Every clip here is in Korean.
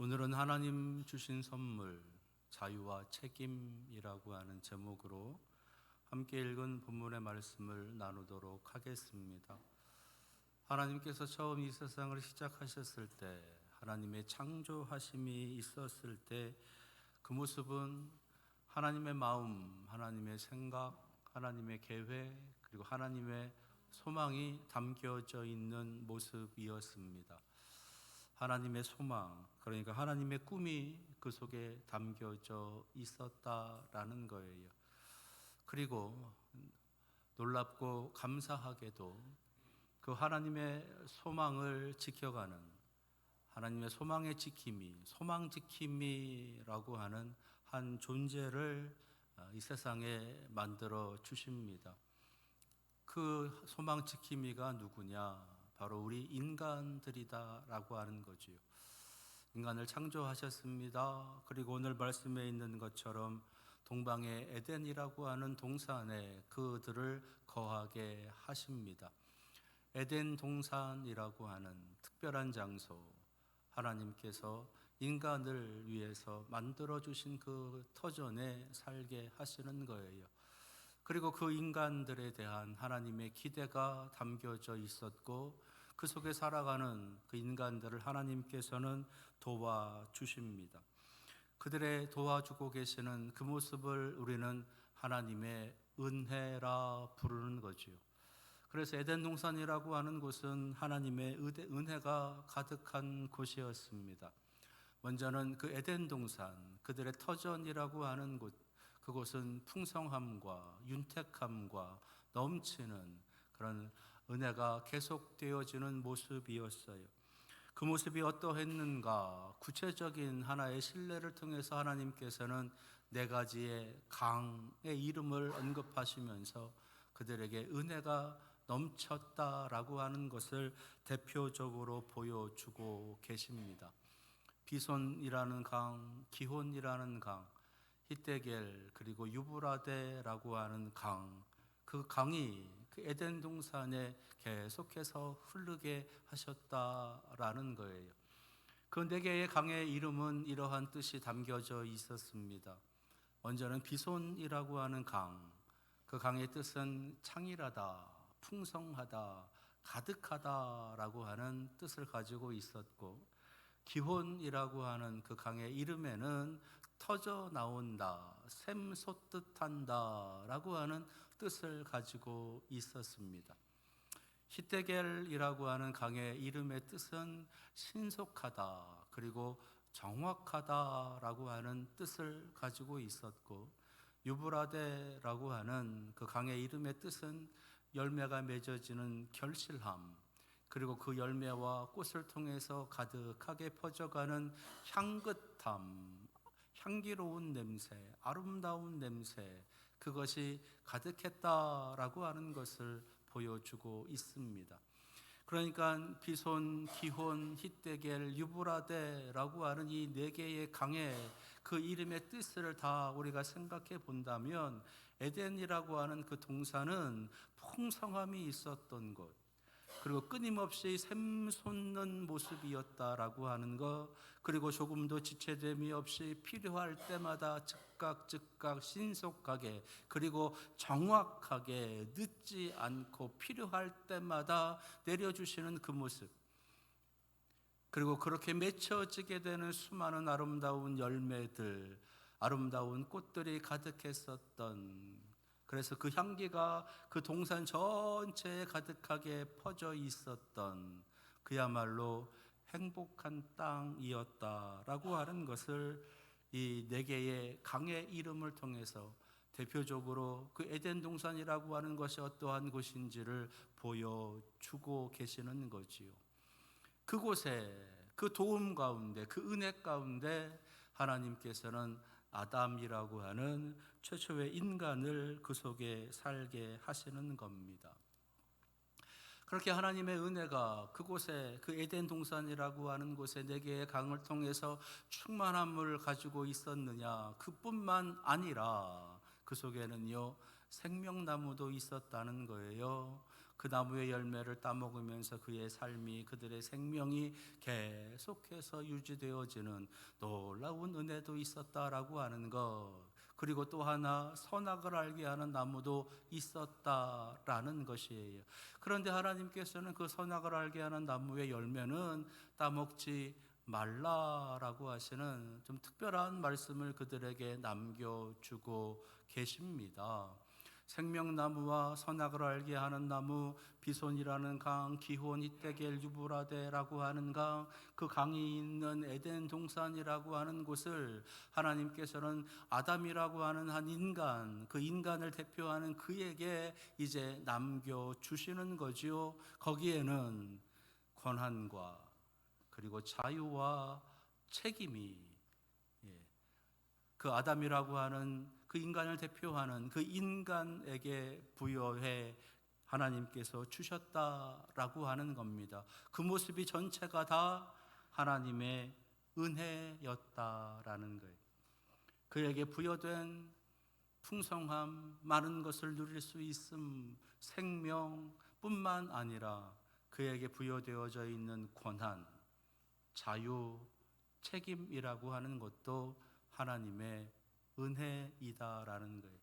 오늘은 하나님 주신 선물, 자유와 책임이라고 하는 제목으로 함께 읽은 본문의 말씀을 나누도록 하겠습니다. 하나님께서 처음 이 세상을 시작하셨을 때, 하나님의 창조하심이 있었을 때 그 모습은 하나님의 마음, 하나님의 생각, 하나님의 계획, 그리고 하나님의 소망이 담겨져 있는 모습이었습니다. 하나님의 소망, 그러니까 하나님의 꿈이 그 속에 담겨져 있었다라는 거예요. 그리고 놀랍고 감사하게도 그 하나님의 소망을 지켜가는, 하나님의 소망의 지킴이, 소망 지킴이라고 하는 한 존재를 이 세상에 만들어 주십니다. 그 소망 지킴이가 누구냐? 바로 우리 인간들이다라고 하는 거지요. 인간을 창조하셨습니다. 그리고 오늘 말씀에 있는 것처럼 동방의 에덴이라고 하는 동산에 그들을 거하게 하십니다. 에덴 동산이라고 하는 특별한 장소, 하나님께서 인간을 위해서 만들어주신 그 터전에 살게 하시는 거예요. 그리고 그 인간들에 대한 하나님의 기대가 담겨져 있었고, 그 속에 살아가는 그 인간들을 하나님께서는 도와주십니다. 그들의 도와주고 계시는 그 모습을 우리는 하나님의 은혜라 부르는 거지요. 그래서 에덴 동산이라고 하는 곳은 하나님의 은혜가 가득한 곳이었습니다. 먼저는 그 에덴 동산, 그들의 터전이라고 하는 곳, 그곳은 풍성함과 윤택함과 넘치는 그런 은혜가 계속되어지는 모습이었어요. 그 모습이 어떠했는가? 구체적인 하나의 신뢰를 통해서 하나님께서는 네 가지의 강의 이름을 언급하시면서 그들에게 은혜가 넘쳤다라고 하는 것을 대표적으로 보여주고 계십니다. 비손이라는 강, 기혼이라는 강, 히데겔, 그리고 유브라데라고 하는 강, 그 강이 그 에덴 동산에 계속해서 흐르게 하셨다라는 거예요. 그 네 개의 강의 이름은 이러한 뜻이 담겨져 있었습니다. 먼저는 비손이라고 하는 강, 그 강의 뜻은 창일하다, 풍성하다, 가득하다라고 하는 뜻을 가지고 있었고, 기혼이라고 하는 그 강의 이름에는 터져 나온다, 샘솟듯 한다 라고 하는 뜻을 가지고 있었습니다. 히데겔이라고 하는 강의 이름의 뜻은 신속하다, 그리고 정확하다 라고 하는 뜻을 가지고 있었고, 유브라데라고 하는 그 강의 이름의 뜻은 열매가 맺어지는 결실함, 그리고 그 열매와 꽃을 통해서 가득하게 퍼져가는 향긋함, 향기로운 냄새, 아름다운 냄새, 그것이 가득했다라고 하는 것을 보여주고 있습니다. 그러니까 비손, 기혼, 히데겔, 유브라데라고 하는 이 네 개의 강의 그 이름의 뜻을 다 우리가 생각해 본다면, 에덴이라고 하는 그 동산은 풍성함이 있었던 곳, 그리고 끊임없이 샘솟는 모습이었다라고 하는 것, 그리고 조금도 지체됨이 없이 필요할 때마다 즉각 신속하게, 그리고 정확하게 늦지 않고 필요할 때마다 내려주시는 그 모습, 그리고 그렇게 맺혀지게 되는 수많은 아름다운 열매들, 아름다운 꽃들이 가득했었던, 그래서 그 향기가 그 동산 전체에 가득하게 퍼져 있었던 그야말로 행복한 땅이었다라고 하는 것을 이 네 개의 강의 이름을 통해서 대표적으로 그 에덴 동산이라고 하는 것이 어떠한 곳인지를 보여주고 계시는 거지요. 그곳에, 그 도움 가운데, 그 은혜 가운데 하나님께서는 아담이라고 하는 최초의 인간을 그 속에 살게 하시는 겁니다. 그렇게 하나님의 은혜가 그곳에, 그 에덴 동산이라고 하는 곳에 네 개의 강을 통해서 충만함을 가지고 있었느냐, 그뿐만 아니라 그 속에는요 생명나무도 있었다는 거예요. 그 나무의 열매를 따먹으면서 그의 삶이, 그들의 생명이 계속해서 유지되어지는 놀라운 은혜도 있었다라고 하는 것, 그리고 또 하나 선악을 알게 하는 나무도 있었다라는 것이에요. 그런데 하나님께서는 그 선악을 알게 하는 나무의 열매는 따먹지 말라라고 하시는 좀 특별한 말씀을 그들에게 남겨주고 계십니다. 생명나무와 선악을 알게 하는 나무, 비손이라는 강, 기혼, 이떼겔, 유브라데라고 하는 강, 그 강이 있는 에덴 동산이라고 하는 곳을 하나님께서는 아담이라고 하는 한 인간, 그 인간을 대표하는 그에게 이제 남겨주시는 거지요. 거기에는 권한과 그리고 자유와 책임이, 그 아담이라고 하는 그 인간을 대표하는 그 인간에게 부여해 하나님께서 주셨다라고 하는 겁니다. 그 모습이 전체가 다 하나님의 은혜였다라는 거예요. 그에게 부여된 풍성함, 많은 것을 누릴 수 있음, 생명뿐만 아니라 그에게 부여되어져 있는 권한, 자유, 책임이라고 하는 것도 하나님의 은혜이다라는 거예요.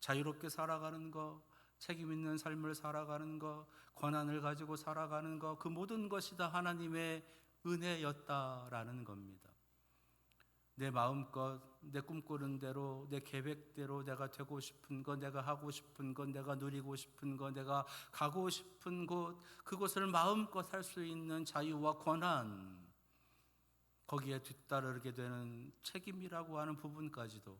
자유롭게 살아가는 것, 책임 있는 삶을 살아가는 것, 권한을 가지고 살아가는 것, 그 모든 것이 다 하나님의 은혜였다라는 겁니다. 내 마음껏, 내 꿈꾸는 대로, 내 계획대로 내가 되고 싶은 것, 내가 하고 싶은 것, 내가 누리고 싶은 것, 내가 가고 싶은 곳, 그곳을 마음껏 할 수 있는 자유와 권한, 거기에 뒤따르게 되는 책임이라고 하는 부분까지도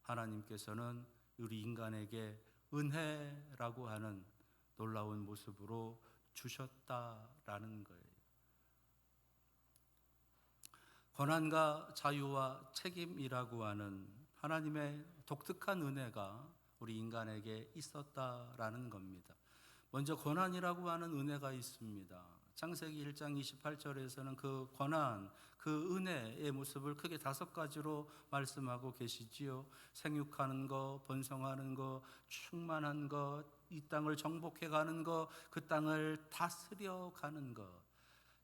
하나님께서는 우리 인간에게 은혜라고 하는 놀라운 모습으로 주셨다라는 거예요. 권한과 자유와 책임이라고 하는 하나님의 독특한 은혜가 우리 인간에게 있었다라는 겁니다. 먼저 권한이라고 하는 은혜가 있습니다. 창세기 1장 28절에서는 그 권한, 그 은혜의 모습을 크게 5가지로 말씀하고 계시지요. 생육하는 것, 번성하는 것, 충만한 것, 이 땅을 정복해 가는 것, 그 땅을 다스려 가는 것,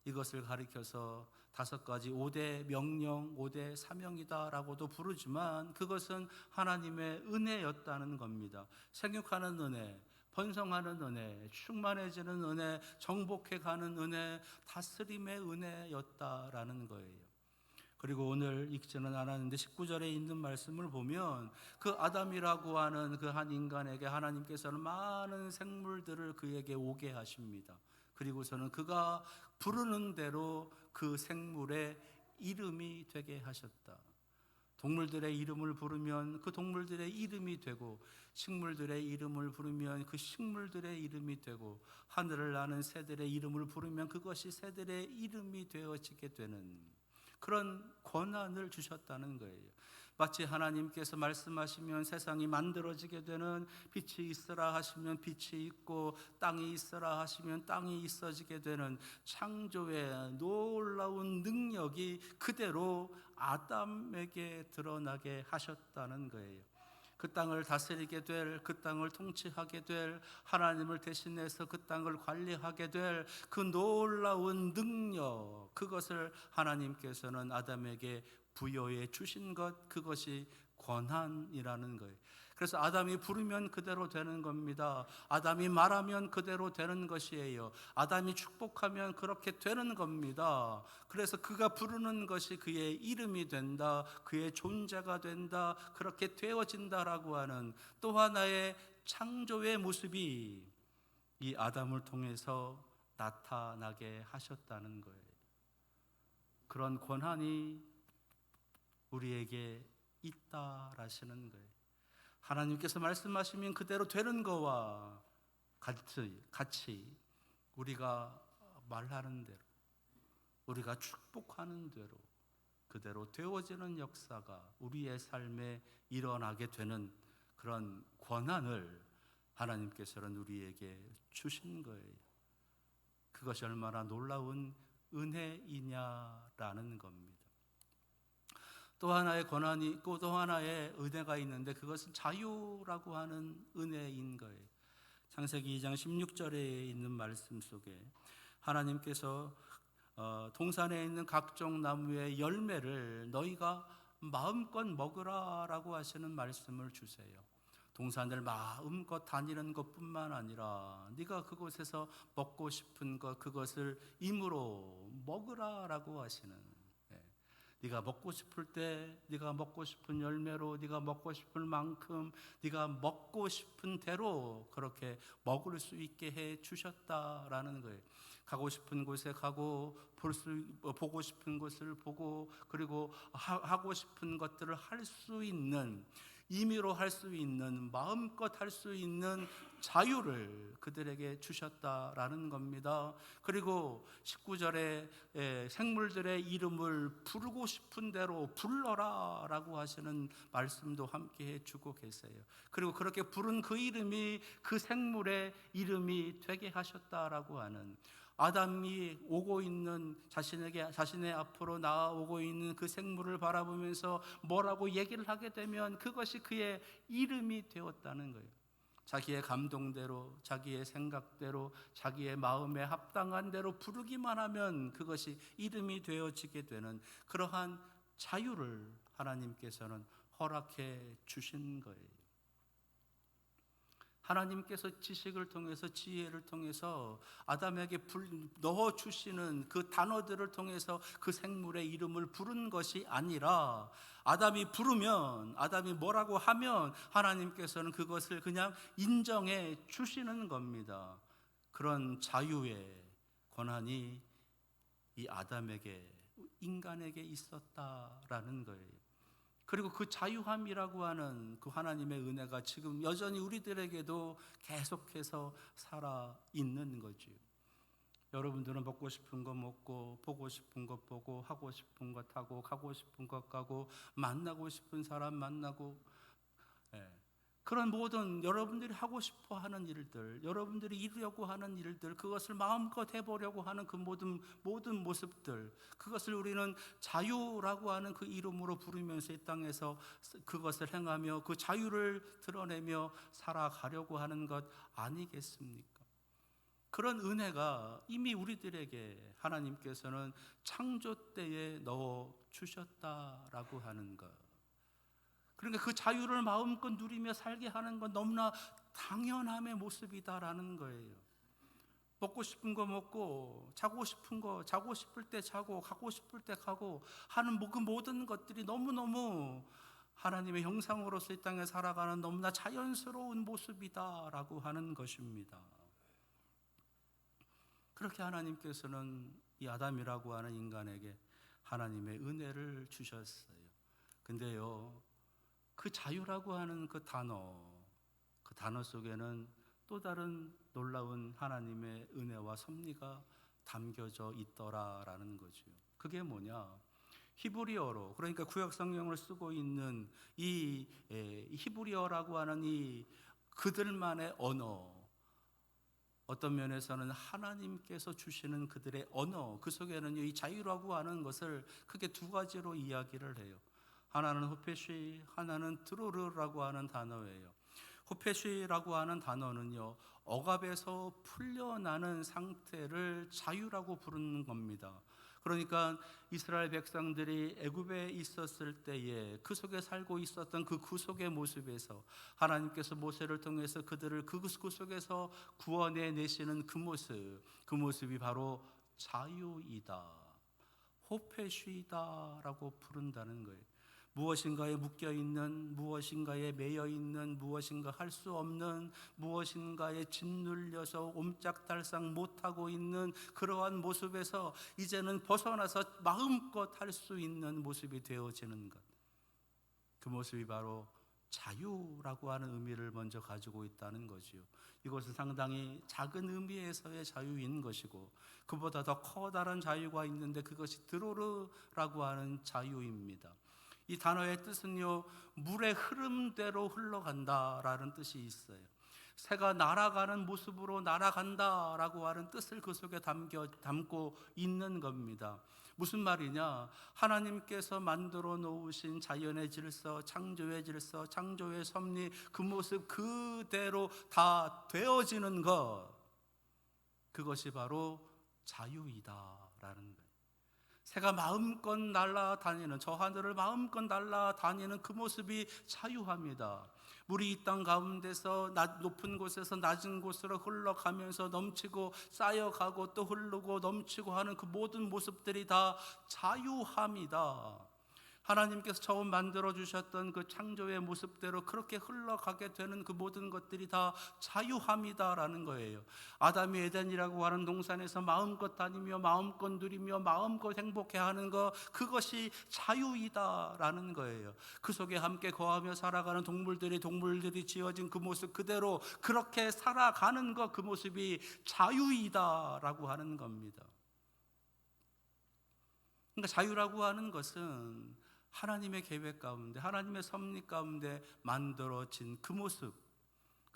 이것을 가리켜서 5가지 5대 명령, 5대 사명이다라고도 부르지만 그것은 하나님의 은혜였다는 겁니다. 생육하는 은혜, 번성하는 은혜, 충만해지는 은혜, 정복해 가는 은혜, 다스림의 은혜였다라는 거예요. 그리고 오늘 읽지는 않았는데 19절에 있는 말씀을 보면 그 아담이라고 하는 그 한 인간에게 하나님께서는 많은 생물들을 그에게 오게 하십니다. 그리고서는 그가 부르는 대로 그 생물의 이름이 되게 하셨다. 동물들의 이름을 부르면 그 동물들의 이름이 되고, 식물들의 이름을 부르면 그 식물들의 이름이 되고, 하늘을 나는 새들의 이름을 부르면 그것이 새들의 이름이 되어지게 되는 그런 권한을 주셨다는 거예요. 마치 하나님께서 말씀하시면 세상이 만들어지게 되는, 빛이 있으라 하시면 빛이 있고 땅이 있으라 하시면 땅이 있어지게 되는 창조의 놀라운 능력이 그대로 아담에게 드러나게 하셨다는 거예요. 그 땅을 다스리게 될, 그 땅을 통치하게 될, 하나님을 대신해서 그 땅을 관리하게 될 그 놀라운 능력, 그것을 하나님께서는 아담에게 부여해 주신 것, 그것이 권한이라는 거예요. 그래서 아담이 부르면 그대로 되는 겁니다. 아담이 말하면 그대로 되는 것이에요. 아담이 축복하면 그렇게 되는 겁니다. 그래서 그가 부르는 것이 그의 이름이 된다, 그의 존재가 된다, 그렇게 되어진다라고 하는 또 하나의 창조의 모습이 이 아담을 통해서 나타나게 하셨다는 거예요. 그런 권한이 우리에게 있다라시는 거예요. 하나님께서 말씀하시면 그대로 되는 거와 같이 우리가 말하는 대로, 우리가 축복하는 대로 그대로 되어지는 역사가 우리의 삶에 일어나게 되는 그런 권한을 하나님께서는 우리에게 주신 거예요. 그것이 얼마나 놀라운 은혜이냐라는 겁니다. 또 하나의 권한이 있고 또 하나의 은혜가 있는데 그것은 자유라고 하는 은혜인 거예요. 창세기 2장 16절에 있는 말씀 속에 하나님께서 동산에 있는 각종 나무의 열매를 너희가 마음껏 먹으라라고 하시는 말씀을 주세요. 동산을 마음껏 다니는 것뿐만 아니라 네가 그곳에서 먹고 싶은 것, 그것을 임으로 먹으라라고 하시는, 네가 먹고 싶을 때 네가 먹고 싶은 열매로 네가 먹고 싶을 만큼 네가 먹고 싶은 대로 그렇게 먹을 수 있게 해 주셨다라는 거예요. 가고 싶은 곳에 가고 보고 싶은 것을 보고, 그리고 하고 싶은 것들을 할 수 있는, 임의로 할 수 있는, 마음껏 할 수 있는 자유를 그들에게 주셨다라는 겁니다. 그리고 19절에 생물들의 이름을 부르고 싶은 대로 불러라 라고 하시는 말씀도 함께 해주고 계세요. 그리고 그렇게 부른 그 이름이 그 생물의 이름이 되게 하셨다라고 하는, 아담이 오고 있는 자신의 앞으로 나아오고 있는 그 생물을 바라보면서 뭐라고 얘기를 하게 되면 그것이 그의 이름이 되었다는 거예요. 자기의 감동대로, 자기의 생각대로, 자기의 마음에 합당한 대로 부르기만 하면 그것이 이름이 되어지게 되는 그러한 자유를 하나님께서는 허락해 주신 거예요. 하나님께서 지식을 통해서, 지혜를 통해서 아담에게 넣어주시는 그 단어들을 통해서 그 생물의 이름을 부른 것이 아니라, 아담이 부르면, 아담이 뭐라고 하면 하나님께서는 그것을 그냥 인정해 주시는 겁니다. 그런 자유의 권한이 이 아담에게, 인간에게 있었다라는 거예요. 그리고 그 자유함이라고 하는 그 하나님의 은혜가 지금 여전히 우리들에게도 계속해서 살아 있는 거지요. 여러분들은 먹고 싶은 거 먹고, 보고 싶은 거 보고, 하고 싶은 것 하고, 가고 싶은 것 가고, 만나고 싶은 사람 만나고, 그런 모든 여러분들이 하고 싶어 하는 일들, 여러분들이 이루려고 하는 일들, 그것을 마음껏 해보려고 하는 그 모든 모습들, 그것을 우리는 자유라고 하는 그 이름으로 부르면서 이 땅에서 그것을 행하며 그 자유를 드러내며 살아가려고 하는 것 아니겠습니까? 그런 은혜가 이미 우리들에게 하나님께서는 창조 때에 넣어 주셨다라고 하는 것. 그러니까 그 자유를 마음껏 누리며 살게 하는 건 너무나 당연함의 모습이다라는 거예요. 먹고 싶은 거 먹고, 자고 싶은 거 자고 싶을 때 자고, 가고 싶을 때 가고 하는 그 모든 것들이 너무너무 하나님의 형상으로서 이 땅에 살아가는 너무나 자연스러운 모습이다라고 하는 것입니다. 그렇게 하나님께서는 이 아담이라고 하는 인간에게 하나님의 은혜를 주셨어요. 근데요, 그 자유라고 하는 그 단어 속에는 또 다른 놀라운 하나님의 은혜와 섭리가 담겨져 있더라라는 거죠. 그게 뭐냐? 히브리어로, 그러니까 구약 성경을 쓰고 있는 이 히브리어라고 하는 이 그들만의 언어, 어떤 면에서는 하나님께서 주시는 그들의 언어, 그 속에는 이 자유라고 하는 것을 크게 두 가지로 이야기를 해요. 하나는 호페쉬, 하나는 드로르라고 하는 단어예요. 호페쉬라고 하는 단어는요, 억압에서 풀려나는 상태를 자유라고 부르는 겁니다. 그러니까 이스라엘 백성들이 애굽에 있었을 때에 그 속에 살고 있었던 그 구속의 모습에서 하나님께서 모세를 통해서 그들을 그 속에서 구원해 내시는 그 모습이 바로 자유이다, 호페쉬다라고 부른다는 거예요. 무엇인가에 묶여있는, 무엇인가에 매여있는, 무엇인가 할 수 없는, 무엇인가에 짓눌려서 옴짝달싹 못하고 있는 그러한 모습에서 이제는 벗어나서 마음껏 할 수 있는 모습이 되어지는 것, 그 모습이 바로 자유라고 하는 의미를 먼저 가지고 있다는 거지요. 이것은 상당히 작은 의미에서의 자유인 것이고, 그보다 더 커다란 자유가 있는데 그것이 드로르라고 하는 자유입니다. 이 단어의 뜻은요, 물의 흐름대로 흘러간다라는 뜻이 있어요. 새가 날아가는 모습으로 날아간다라고 하는 뜻을 그 속에 담고 있는 겁니다. 무슨 말이냐? 하나님께서 만들어 놓으신 자연의 질서, 창조의 질서, 창조의 섭리, 그 모습 그대로 다 되어지는 것, 그것이 바로 자유이다라는 거예요. 새가 마음껏 날아다니는, 저 하늘을 마음껏 날아다니는 그 모습이 자유합니다. 물이 이 땅 가운데서 높은 곳에서 낮은 곳으로 흘러가면서 넘치고 쌓여가고 또 흐르고 넘치고 하는 그 모든 모습들이 다 자유합니다. 하나님께서 처음 만들어 주셨던 그 창조의 모습대로 그렇게 흘러가게 되는 그 모든 것들이 다 자유함이다라는 거예요. 아담이 에덴이라고 하는 동산에서 마음껏 다니며 마음껏 누리며 마음껏 행복해하는 것, 그것이 자유이다라는 거예요. 그 속에 함께 거하며 살아가는 동물들이 지어진 그 모습 그대로 그렇게 살아가는 것, 그 모습이 자유이다라고 하는 겁니다. 그러니까 자유라고 하는 것은 하나님의 계획 가운데, 하나님의 섭리 가운데 만들어진 그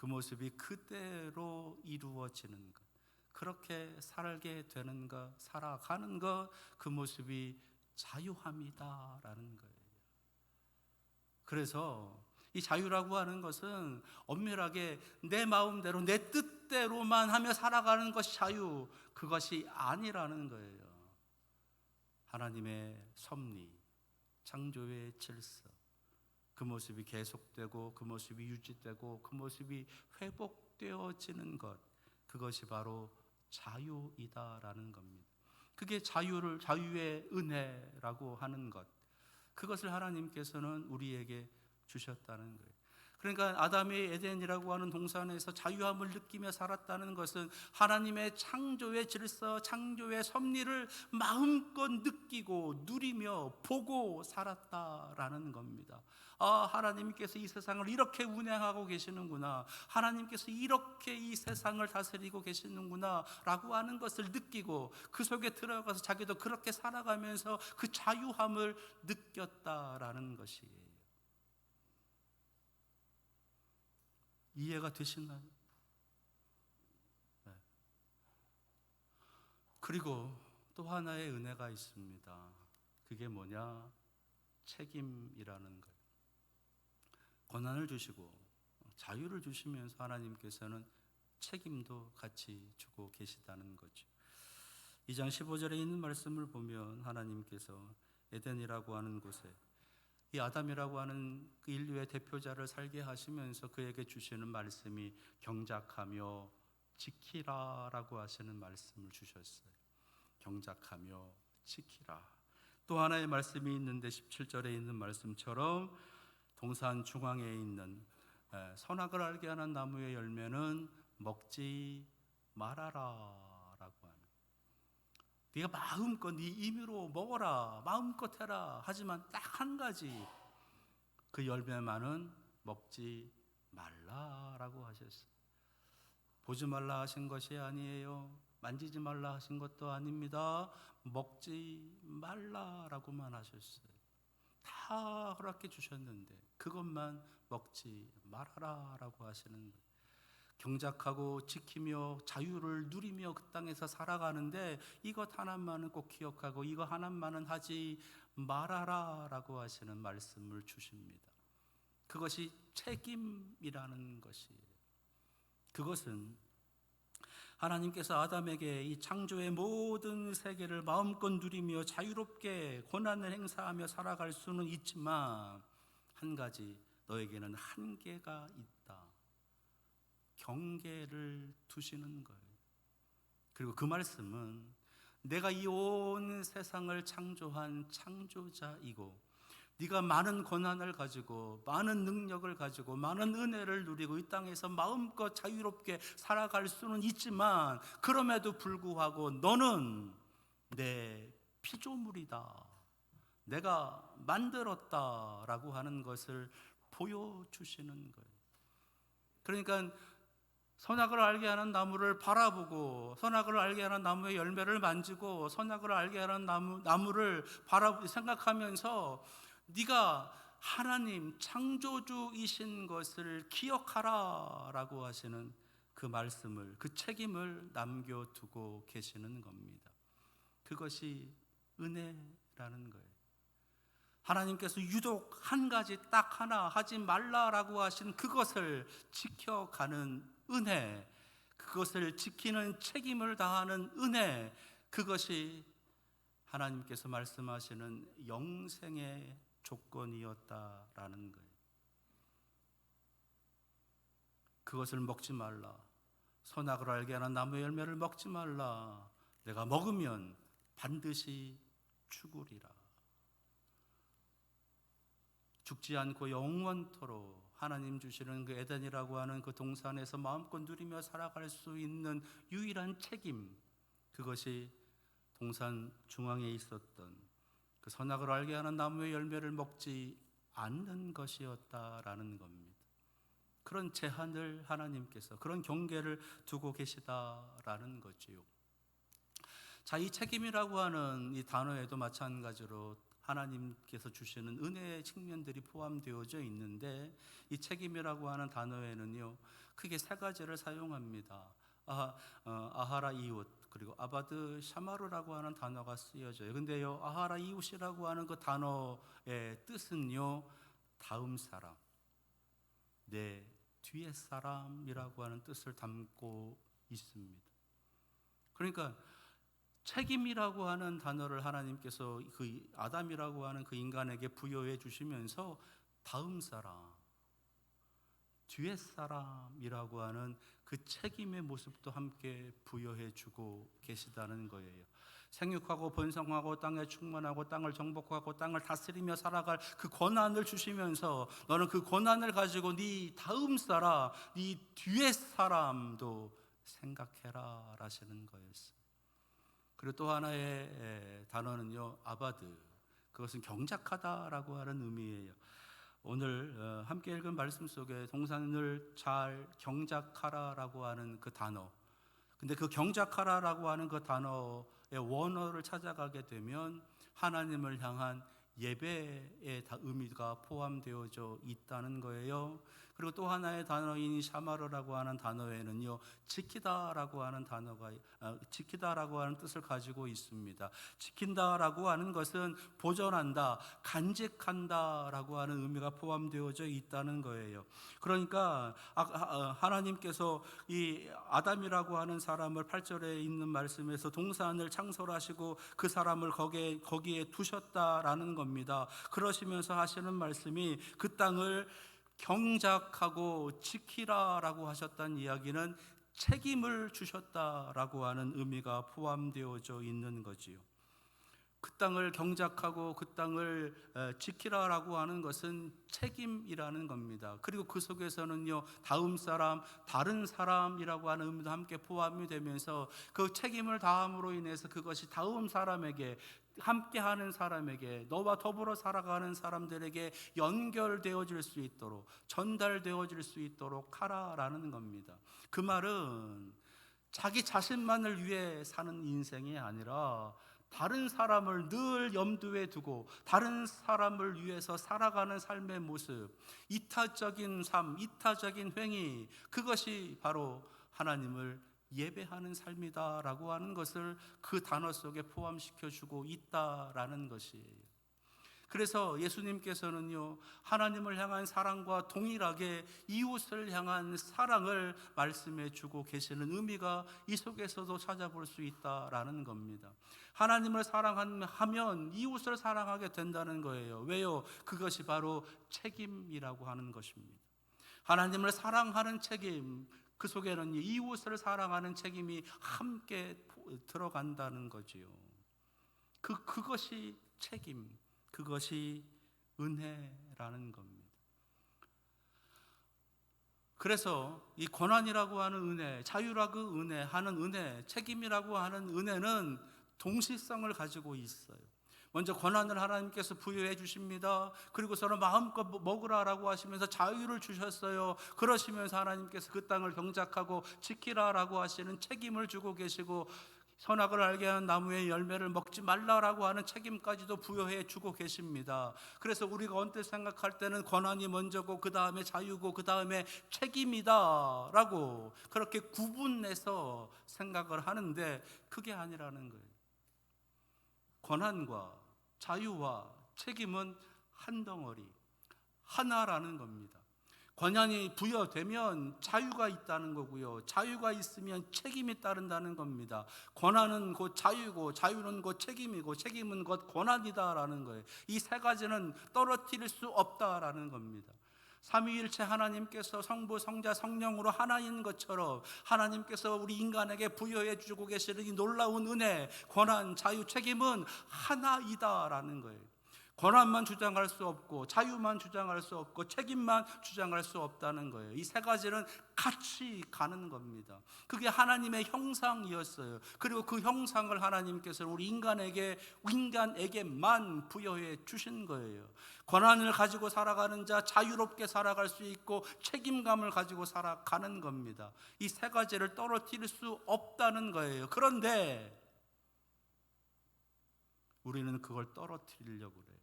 모습이 그대로 이루어지는 것, 그렇게 살게 되는 것, 살아가는 것, 그 모습이 자유함이다라는 거예요. 그래서 이 자유라고 하는 것은 엄밀하게 내 마음대로, 내 뜻대로만 하며 살아가는 것이 자유, 그것이 아니라는 거예요. 하나님의 섭리, 창조의 질서, 그 모습이 계속되고 그 모습이 유지되고 그 모습이 회복되어지는 것, 그것이 바로 자유이다라는 겁니다. 그게 자유의 은혜라고 하는 것, 그것을 하나님께서는 우리에게 주셨다는 거예요. 그러니까 아담이 에덴이라고 하는 동산에서 자유함을 느끼며 살았다는 것은 하나님의 창조의 질서, 창조의 섭리를 마음껏 느끼고 누리며 보고 살았다라는 겁니다. 아, 하나님께서 이 세상을 이렇게 운행하고 계시는구나, 하나님께서 이렇게 이 세상을 다스리고 계시는구나 라고 하는 것을 느끼고 그 속에 들어가서 자기도 그렇게 살아가면서 그 자유함을 느꼈다라는 것이에요. 이해가 되시나요? 네. 그리고 또 하나의 은혜가 있습니다. 그게 뭐냐? 책임이라는 거예요. 권한을 주시고 자유를 주시면서 하나님께서는 책임도 같이 주고 계시다는 거죠. 2장 15절에 있는 말씀을 보면 하나님께서 에덴이라고 하는 곳에 이 아담이라고 하는 그 인류의 대표자를 살게 하시면서 그에게 주시는 말씀이 경작하며 지키라라고 하시는 말씀을 주셨어요. 경작하며 지키라. 또 하나의 말씀이 있는데 17절에 있는 말씀처럼 동산 중앙에 있는 선악을 알게 하는 나무의 열매는 먹지 말아라 라고 하는, 네가 마음껏 네 임의로 먹어라, 마음껏 해라, 하지만 딱 한 가지, 그 열매만은 먹지 말라라고 하셨어요. 보지 말라 하신 것이 아니에요. 만지지 말라 하신 것도 아닙니다. 먹지 말라라고만 하셨어요. 다 허락해 주셨는데 그것만 먹지 말아라라고 하시는 거예요. 경작하고 지키며 자유를 누리며 그 땅에서 살아가는데 이것 하나만은 꼭 기억하고 이거 하나만은 하지 말아라라고 하시는 말씀을 주십니다. 그것이 책임이라는 것이에요. 그것은 하나님께서 아담에게 이 창조의 모든 세계를 마음껏 누리며 자유롭게 권한을 행사하며 살아갈 수는 있지만 한 가지, 너에게는 한계가 있다. 경계를 두시는 거예요. 그리고 그 말씀은 내가 이 온 세상을 창조한 창조자이고 네가 많은 권한을 가지고 많은 능력을 가지고 많은 은혜를 누리고 이 땅에서 마음껏 자유롭게 살아갈 수는 있지만 그럼에도 불구하고 너는 내 피조물이다, 내가 만들었다라고 하는 것을 보여주시는 거예요. 그러니까 선악을 알게 하는 나무를 바라보고 선악을 알게 하는 나무의 열매를 만지고 선악을 알게 하는 나무를 바라보고 생각하면서 네가 하나님 창조주이신 것을 기억하라 라고 하시는 그 말씀을, 그 책임을 남겨두고 계시는 겁니다. 그것이 은혜라는 거예요. 하나님께서 유독 한 가지 딱 하나 하지 말라라고 하신 그것을 지켜가는 은혜, 그것을 지키는 책임을 다하는 은혜, 그것이 하나님께서 말씀하시는 영생의 조건이었다라는 거예요. 그것을 먹지 말라, 선악을 알게 하는 나무의 열매를 먹지 말라, 내가 먹으면 반드시 죽으리라. 죽지 않고 영원토록 하나님 주시는 그 에덴이라고 하는 그 동산에서 마음껏 누리며 살아갈 수 있는 유일한 책임, 그것이 동산 중앙에 있었던 그 선악을 알게 하는 나무의 열매를 먹지 않는 것이었다라는 겁니다. 그런 제한을 하나님께서, 그런 경계를 두고 계시다라는 거지요. 자, 이 책임이라고 하는 이 단어에도 마찬가지로 하나님께서 주시는 은혜의 측면들이 포함되어져 있는데, 이 책임이라고 하는 단어에는요 크게 세 가지를 사용합니다. 아하라 이웃, 그리고 아바드 샤마르라고 하는 단어가 쓰여져요. 근데요, 아하라 이웃이라고 하는 그 단어의 뜻은요, 다음 사람, 내 뒤에 사람이라고 하는 뜻을 담고 있습니다. 그러니까 책임이라고 하는 단어를 하나님께서 그 아담이라고 하는 그 인간에게 부여해 주시면서 다음 사람, 뒤에 사람이라고 하는 그 책임의 모습도 함께 부여해 주고 계시다는 거예요. 생육하고 번성하고 땅에 충만하고 땅을 정복하고 땅을 다스리며 살아갈 그 권한을 주시면서 너는 그 권한을 가지고 네 다음 사람, 네 뒤에 사람도 생각해라 라시는 거였어요. 그리고 또 하나의 단어는요, 아바드, 그것은 경작하다라고 하는 의미예요. 오늘 함께 읽은 말씀 속에 동산을 잘 경작하라라고 하는 그 단어, 근데 그 경작하라라고 하는 그 단어의 원어를 찾아가게 되면 하나님을 향한 예배의 의미가 포함되어져 있다는 거예요. 그리고 또 하나의 단어인 샤마르라고 하는 단어에는요, 지키다라고 하는 단어가 지키다라고 하는 뜻을 가지고 있습니다. 지킨다라고 하는 것은 보존한다, 간직한다라고 하는 의미가 포함되어져 있다는 거예요. 그러니까 하나님께서 이 아담이라고 하는 사람을 8절에 있는 말씀에서 동산을 창설하시고 그 사람을 거기에 두셨다라는 겁니다. 그러시면서 하시는 말씀이 그 땅을 경작하고 지키라라고 하셨다는 이야기는 책임을 주셨다라고 하는 의미가 포함되어져 있는 거지요. 그 땅을 경작하고 그 땅을 지키라라고 하는 것은 책임이라는 겁니다. 그리고 그 속에서는요, 다음 사람, 다른 사람이라고 하는 의미도 함께 포함이 되면서 그 책임을 다함으로 인해서 그것이 다음 사람에게, 함께하는 사람에게, 너와 더불어 살아가는 사람들에게 연결되어질 수 있도록, 전달되어질 수 있도록 하라라는 겁니다. 그 말은 자기 자신만을 위해 사는 인생이 아니라 다른 사람을 늘 염두에 두고 다른 사람을 위해서 살아가는 삶의 모습, 이타적인 삶, 이타적인 행위, 그것이 바로 하나님을 예배하는 삶이다라고 하는 것을 그 단어 속에 포함시켜주고 있다라는 것이에요. 그래서 예수님께서는요, 하나님을 향한 사랑과 동일하게 이웃을 향한 사랑을 말씀해 주고 계시는 의미가 이 속에서도 찾아볼 수 있다라는 겁니다. 하나님을 사랑하면 이웃을 사랑하게 된다는 거예요. 왜요? 그것이 바로 책임이라고 하는 것입니다. 하나님을 사랑하는 책임, 그 속에는 이웃을 사랑하는 책임이 함께 들어간다는 거지요. 그것이 책임, 그것이 은혜라는 겁니다. 그래서 이 권한이라고 하는 은혜, 자유라고 하는 은혜, 책임이라고 하는 은혜는 동시성을 가지고 있어요. 먼저 권한을 하나님께서 부여해 주십니다. 그리고서는 마음껏 먹으라라고 하시면서 자유를 주셨어요. 그러시면서 하나님께서 그 땅을 경작하고 지키라라고 하시는 책임을 주고 계시고, 선악을 알게 하는 나무의 열매를 먹지 말라라고 하는 책임까지도 부여해 주고 계십니다. 그래서 우리가 언뜻 생각할 때는 권한이 먼저고 그 다음에 자유고 그 다음에 책임이다 라고 그렇게 구분해서 생각을 하는데, 그게 아니라는 거예요. 권한과 자유와 책임은 한 덩어리, 하나라는 겁니다. 권한이 부여되면 자유가 있다는 거고요. 자유가 있으면 책임이 따른다는 겁니다. 권한은 곧 자유고, 자유는 곧 책임이고, 책임은 곧 권한이다라는 거예요. 이 세 가지는 떨어뜨릴 수 없다라는 겁니다. 삼위일체 하나님께서 성부, 성자, 성령으로 하나인 것처럼 하나님께서 우리 인간에게 부여해 주고 계시는 이 놀라운 은혜, 권한, 자유, 책임은 하나이다라는 거예요. 권한만 주장할 수 없고, 자유만 주장할 수 없고, 책임만 주장할 수 없다는 거예요. 이 세 가지는 같이 가는 겁니다. 그게 하나님의 형상이었어요. 그리고 그 형상을 하나님께서 우리 인간에게만 부여해 주신 거예요. 권한을 가지고 살아가는 자, 자유롭게 살아갈 수 있고, 책임감을 가지고 살아가는 겁니다. 이 세 가지를 떨어뜨릴 수 없다는 거예요. 그런데 우리는 그걸 떨어뜨리려고 그래요.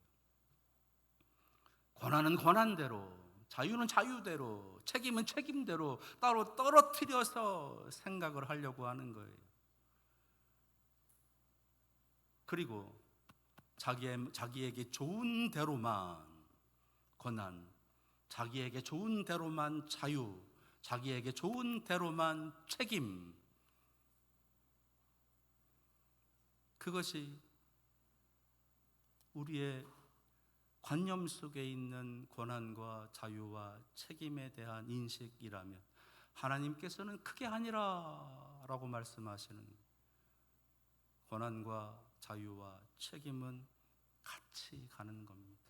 권한은 권한대로, 자유는 자유대로, 책임은 책임대로 따로 떨어뜨려서 생각을 하려고 하는 거예요. 그리고 자기에게 좋은 대로만 권한, 자기에게 좋은 대로만 자유, 자기에게 좋은 대로만 책임, 그것이 우리의 관념 속에 있는 권한과 자유와 책임에 대한 인식이라면 하나님께서는 그게 아니라 라고 말씀하시는 거예요. 권한과 자유와 책임은 같이 가는 겁니다.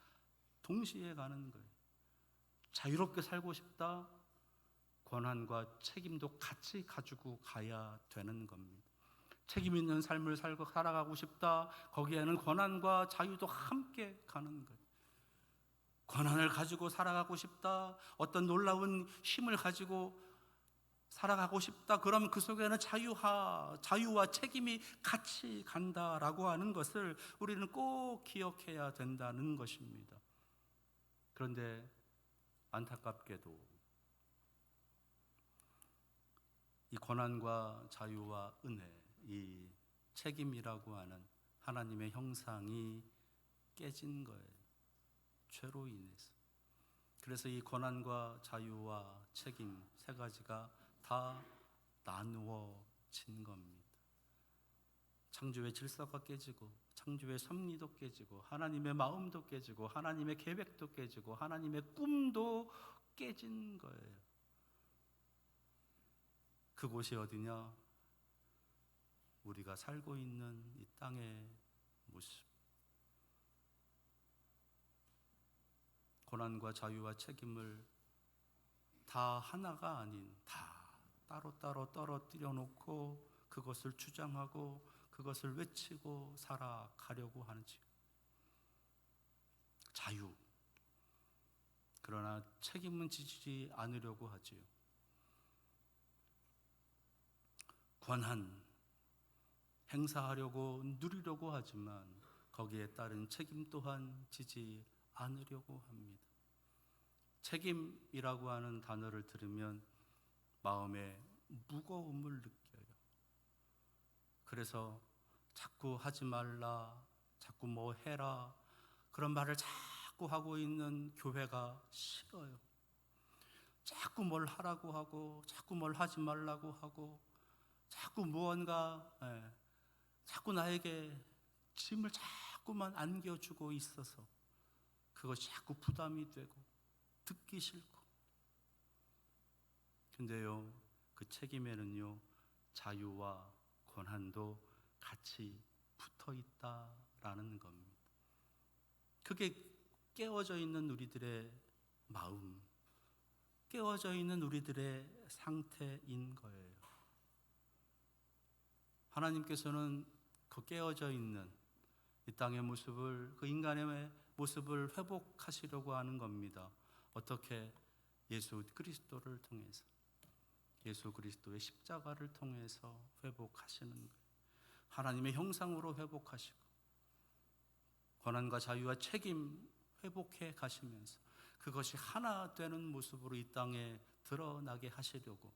동시에 가는 거예요. 자유롭게 살고 싶다, 권한과 책임도 같이 가지고 가야 되는 겁니다. 책임 있는 삶을 살아가고 싶다, 거기에는 권한과 자유도 함께 가는 거예요. 권한을 가지고 살아가고 싶다, 어떤 놀라운 힘을 가지고 살아가고 싶다, 그러면 그 속에는 자유와 책임이 같이 간다라고 하는 것을 우리는 꼭 기억해야 된다는 것입니다. 그런데 안타깝게도 이 권한과 자유와 은혜, 이 책임이라고 하는 하나님의 형상이 깨진 거예요. 죄로 인해서. 그래서 이 권한과 자유와 책임 세 가지가 다 나누어진 겁니다. 창조의 질서가 깨지고, 창조의 섭리도 깨지고, 하나님의 마음도 깨지고, 하나님의 계획도 깨지고, 하나님의 꿈도 깨진 거예요. 그곳이 어디냐? 우리가 살고 있는 이 땅의 모습. 권한과 자유와 책임을 다 하나가 아닌 다 따로따로 떨어뜨려 놓고 그것을 주장하고 그것을 외치고 살아가려고 하는지. 자유, 그러나 책임은 지지 않으려고 하지요. 권한, 행사하려고 누리려고 하지만 거기에 따른 책임 또한 지지 않으려고 합니다. 책임이라고 하는 단어를 들으면 마음에 무거움을 느껴요. 그래서 자꾸 하지 말라, 자꾸 뭐 해라, 그런 말을 자꾸 하고 있는 교회가 싫어요. 자꾸 뭘 하라고 하고, 자꾸 뭘 하지 말라고 하고, 자꾸 무언가, 자꾸 나에게 짐을 자꾸만 안겨주고 있어서 그것이 자꾸 부담이 되고 듣기 싫고. 근데요, 그 책임에는요, 자유와 권한도 같이 붙어 있다라는 겁니다. 그게 깨어져 있는 우리들의 마음, 깨어져 있는 우리들의 상태인 거예요. 하나님께서는 그 깨어져 있는 이 땅의 모습을, 그 인간의 모습을 회복하시려고 하는 겁니다. 어떻게? 예수 그리스도를 통해서, 예수 그리스도의 십자가를 통해서 회복하시는 거예요. 하나님의 형상으로 회복하시고 권한과 자유와 책임 회복해 가시면서 그것이 하나 되는 모습으로 이 땅에 드러나게 하시려고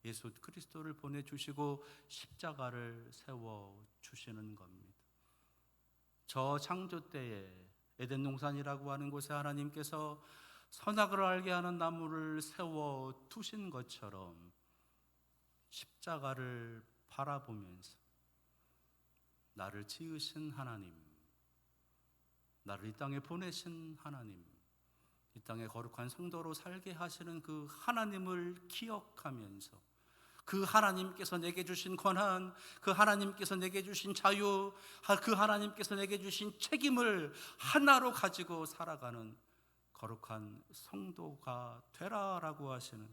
예수 그리스도를 보내주시고 십자가를 세워주시는 겁니다. 저 창조 때에 에덴 동산이라고 하는 곳에 하나님께서 선악을 알게 하는 나무를 세워 두신 것처럼 십자가를 바라보면서 나를 지으신 하나님, 나를 이 땅에 보내신 하나님, 이 땅에 거룩한 성도로 살게 하시는 그 하나님을 기억하면서 그 하나님께서 내게 주신 권한, 그 하나님께서 내게 주신 자유, 그 하나님께서 내게 주신 책임을 하나로 가지고 살아가는 거룩한 성도가 되라라고 하시는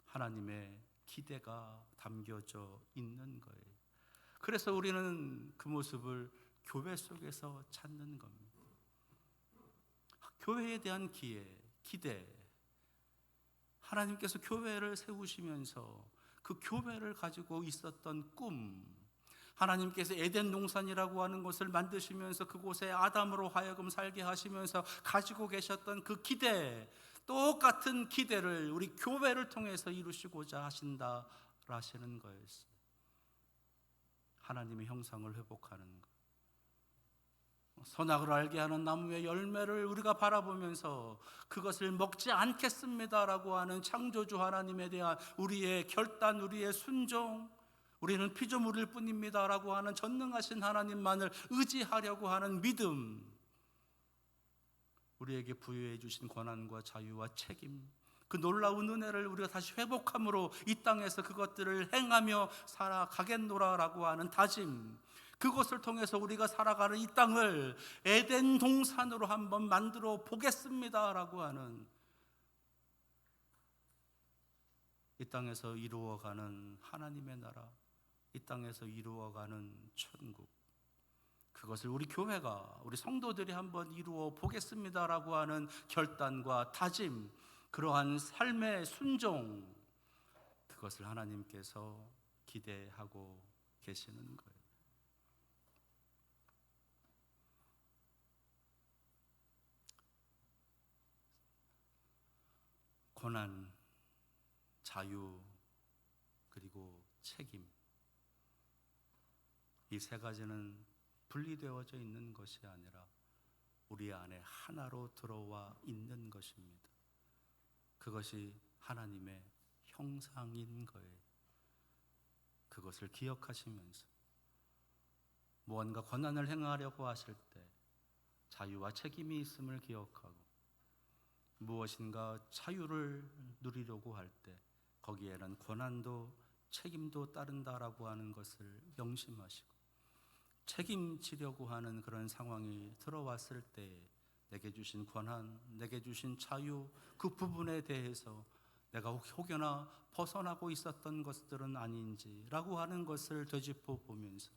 하나님의 기대가 담겨져 있는 거예요. 그래서 우리는 그 모습을 교회 속에서 찾는 겁니다. 교회에 대한 기대, 하나님께서 교회를 세우시면서 그 교회를 가지고 있었던 꿈, 하나님께서 에덴 동산이라고 하는 것을 만드시면서 그곳에 아담으로 하여금 살게 하시면서 가지고 계셨던 그 기대, 똑같은 기대를 우리 교회를 통해서 이루시고자 하신다 하시는 거였어요. 하나님의 형상을 회복하는 것, 선악을 알게 하는 나무의 열매를 우리가 바라보면서 그것을 먹지 않겠습니다라고 하는 창조주 하나님에 대한 우리의 결단, 우리의 순종, 우리는 피조물일 뿐입니다라고 하는 전능하신 하나님만을 의지하려고 하는 믿음, 우리에게 부여해 주신 권한과 자유와 책임, 그 놀라운 은혜를 우리가 다시 회복함으로 이 땅에서 그것들을 행하며 살아가겠노라라고 하는 다짐, 그것을 통해서 우리가 살아가는 이 땅을 에덴 동산으로 한번 만들어 보겠습니다라고 하는, 이 땅에서 이루어가는 하나님의 나라, 이 땅에서 이루어가는 천국, 그것을 우리 교회가, 우리 성도들이 한번 이루어 보겠습니다라고 하는 결단과 다짐, 그러한 삶의 순종, 그것을 하나님께서 기대하고 계시는 거예요. 고난, 자유, 그리고 책임, 이 세 가지는 분리되어져 있는 것이 아니라 우리 안에 하나로 들어와 있는 것입니다. 그것이 하나님의 형상인 거예요. 그것을 기억하시면서 무언가 권한을 행하려고 하실 때 자유와 책임이 있음을 기억하고, 무엇인가 자유를 누리려고 할 때 거기에는 권한도 책임도 따른다라고 하는 것을 명심하시고, 책임지려고 하는 그런 상황이 들어왔을 때 내게 주신 권한, 내게 주신 자유, 그 부분에 대해서 내가 혹여나 벗어나고 있었던 것들은 아닌지라고 하는 것을 되짚어 보면서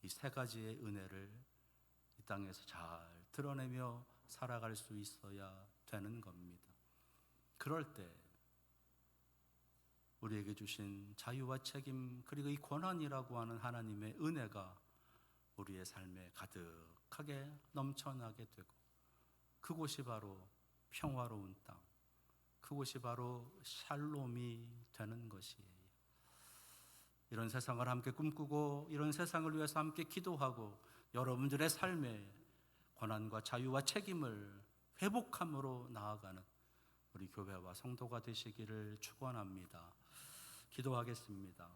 이 세 가지의 은혜를 이 땅에서 잘 드러내며 살아갈 수 있어야 되는 겁니다. 그럴 때 우리에게 주신 자유와 책임, 그리고 이 권한이라고 하는 하나님의 은혜가 우리의 삶에 가득하게 넘쳐나게 되고, 그곳이 바로 평화로운 땅, 그곳이 바로 샬롬이 되는 것이에요. 이런 세상을 함께 꿈꾸고 이런 세상을 위해서 함께 기도하고 여러분들의 삶에 권한과 자유와 책임을 회복함으로 나아가는 우리 교회와 성도가 되시기를 축원합니다. 기도하겠습니다.